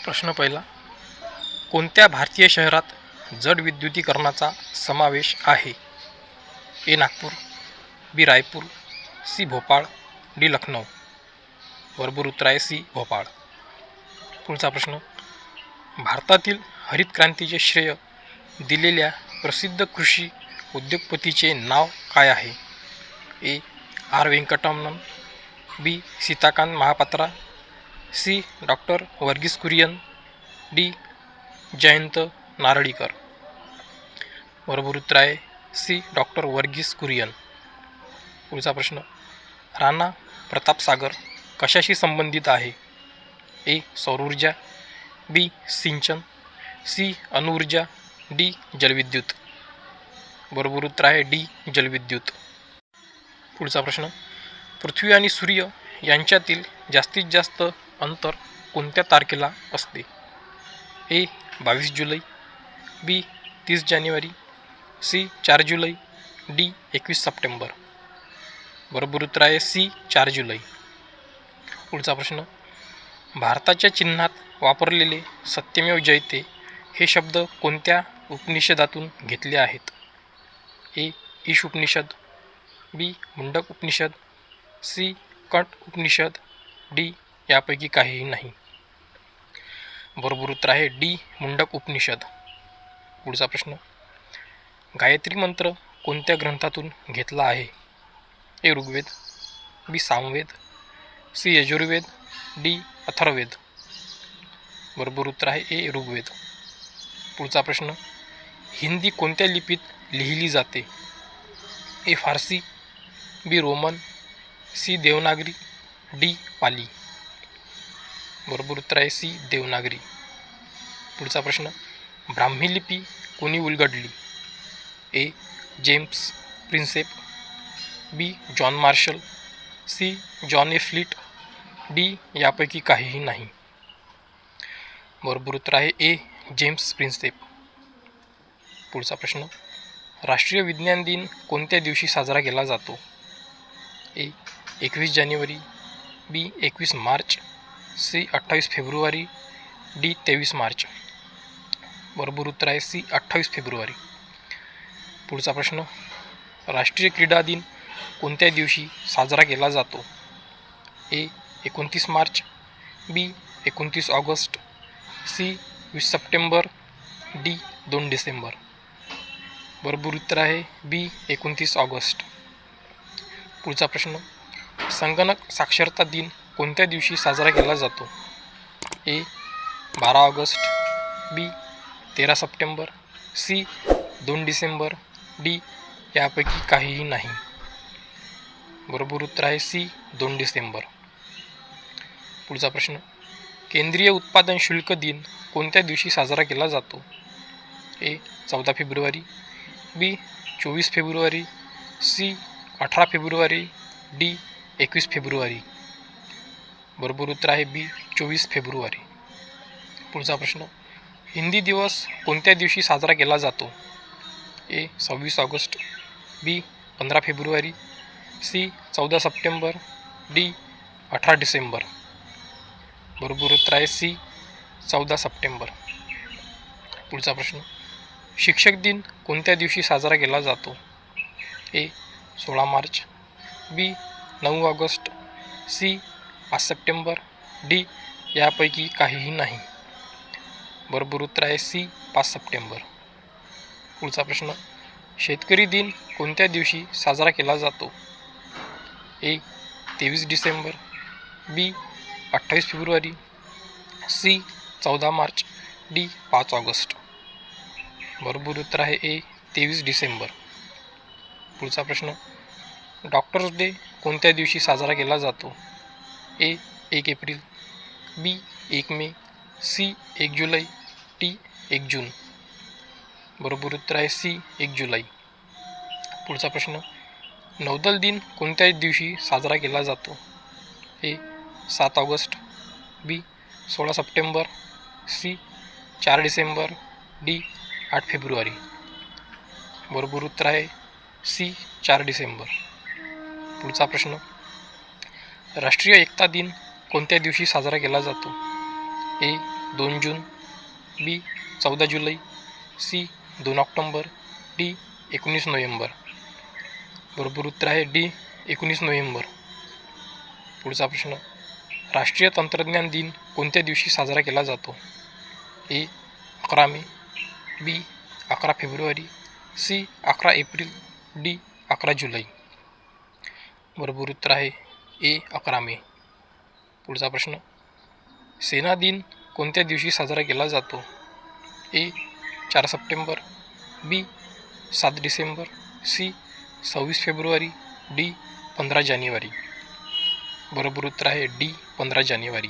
प्रश्न पहिला, कोणत्या भारतीय शहरात जड विद्युतीकरणाचा समावेश आहे? ए. नागपूर, बी. रायपूर, सी. भोपाळ, डी. लखनौ. बरोबर उत्तर आहे सी. भोपाळ. पुढचा प्रश्न, भारतातील हरित क्रांतीचे श्रेय दिलेल्या प्रसिद्ध कृषी उद्योगपतीचे नाव काय आहे? A. R. Venkataraman, B. Sitakant Mahapatra, C. Doctor Verghese Kurien, D. Jayant Narlikar. बरोबर उत्तर आहे सी. डॉक्टर वर्गीस कुरियन. पुढचा प्रश्न, राणा प्रतापसागर कशाशी संबंधित आहे? ए. सौरऊर्जा, बी. सिंचन, सी. अणुऊर्जा, डी. जलविद्युत. बरोबर उत्तर आहे डी. जलविद्युत. पुढचा प्रश्न, पृथ्वी आणि सूर्य यांच्यातील जास्तीत जास्त अंतर कोणत्या तारखेला असते? ए. 22 जुलै, बी. 30 जानेवारी, सी. 4 जुलै, डी. 21 सप्टेंबर. बरोबर उत्तर आहे सी. 4 जुलै. पुढचा प्रश्न, भारताच्या चिन्हात वापरलेले सत्यमेव जयते हे शब्द कोणत्या उपनिषदातून घेतले आहेत? ए. ईश Upanishad, B. Mundaka Upanishad, C. Katha Upanishad, D. यापैकी काहीही नाही. बरोबर उत्तर आहे डी. मुंडक उपनिषद. पुढचा प्रश्न, गायत्री मंत्र कोणत्या ग्रंथातून घेतला आहे? ए. ऋग्वेद, बी. सामवेद, सी. यजुर्वेद, डी. अथर्ववेद. बरोबर उत्तर आहे ए. ऋग्वेद. पुढचा प्रश्न, हिंदी कोणत्या लिपीत लिहिली जाते? A. Farsi, B. Roman, C. Devanagari, D. Pali. बरोबर उत्तर आहे सी. देवनागरी. पुढचा प्रश्न, ब्राह्मी लिपी कोणी उलगडली? A. James Prinsep, B. John Marshall, C. John A. Fleet, D. यापैकी काहीही नाही. बरोबर उत्तर आहे ए. James Prinsep. पुढचा प्रश्न, राष्ट्रीय विज्ञान दिन कोणत्या दिवशी साजरा केला जातो? ए. 21 जानेवारी, बी. 21 मार्च, सी. 28 फेब्रुवारी, डी. 23 मार्च. बरोबर उत्तर आहे सी. 28 फेब्रुवारी. पुढचा प्रश्न, राष्ट्रीय क्रीडा दिन कोणत्या दिवशी साजरा केला जातो? ए. 29 मार्च, बी. 29 ऑगस्ट, सी. 20 सप्टेंबर, डी. 2 डिसेंबर. बरोबर उत्तर आहे बी. 29 ऑगस्ट. पुढचा प्रश्न, संगणक साक्षरता दिन कोणत्या दिवशी साजरा केला जातो? ए. 12 ऑगस्ट, बी. 13 सप्टेंबर, सी. 2 डिसेंबर, डी. यापैकी काहीही नाही. बरोबर उत्तर आहे सी. 2 डिसेंबर. पुढचा प्रश्न, केंद्रीय उत्पादन शुल्क दिन कोणत्या दिवशी साजरा केला जातो? ए. 14 फेब्रुवारी, बी. 24 फेब्रुवारी, सी. 18 फेब्रुवारी, डी. 21 फेब्रुवारी. बरोबर उत्तर आहे बी. 24 फेब्रुवारी. पुढचा प्रश्न, हिंदी दिवस कोणत्या दिवशी साजरा केला जातो? ए. 26 ऑगस्ट, बी. 15 फेब्रुवारी, सी. 14 सप्टेंबर, डी. 18 डिसेंबर. बरोबर उत्तर आहे सी. 14 सप्टेंबर. पुढचा प्रश्न, शिक्षक दिन कोणत्या दिवशी साजरा केला जातो? ए. 16 मार्च, बी. 9 ऑगस्ट, सी. 5 September, D. यापैकी काहीही नाही. बरोबर उत्तर आहे सी. 5 सप्टेंबर. पुढचा प्रश्न, शेतकरी दिन कोणत्या दिवशी साजरा केला जातो? ए. 23 डिसेंबर, बी. 28 फेब्रुवारी, सी. 14 मार्च, डी. 5 ऑगस्ट. बरोबर उत्तर आहे ए. 23 डिसेंबर. पुढचा प्रश्न, डॉक्टर्स डे कोणत्या दिवशी साजरा केला जातो? ए. 1 एप्रिल, बी. 1 मे, सी. 1 जुलै, डी. 1 जून. बरोबर उत्तर आहे सी. 1 जुलै. पुढचा प्रश्न, नौदल दिन कोणत्या दिवशी साजरा केला जातो? ए. 7 ऑगस्ट, बी. 16 सप्टेंबर, सी. 4 डिसेंबर, डी. 8 फेब्रुवारी. बरोबर उत्तर आहे सी. 4 डिसेंबर. पुढचा प्रश्न, राष्ट्रीय एकता दिन कोणत्या दिवशी साजरा केला जातो? ए 2 जून, बी 14 जुलै, सी 2 ऑक्टोंबर, डी 19 नोव्हेंबर. बरोबर उत्तर आहे डी 19 नोव्हेंबर. पुढचा प्रश्न, राष्ट्रीय तंत्रज्ञान दिन कोणत्या दिवशी साजरा केला जातो? ए 11 मे, बी 11 फेब्रुवारी, सी 11 एप्रिल, डी 11 जुलै. बरोबर उत्तर आहे ए 11 मे. पुढचा प्रश्न, सेना दिन कोणत्या दिवशी साजरा केला जातो? ए 4 सप्टेंबर, बी 7 डिसेंबर, सी 26 फेब्रुवारी, डी 15 जानेवारी. बरोबर उत्तर आहे डी 15 जानेवारी.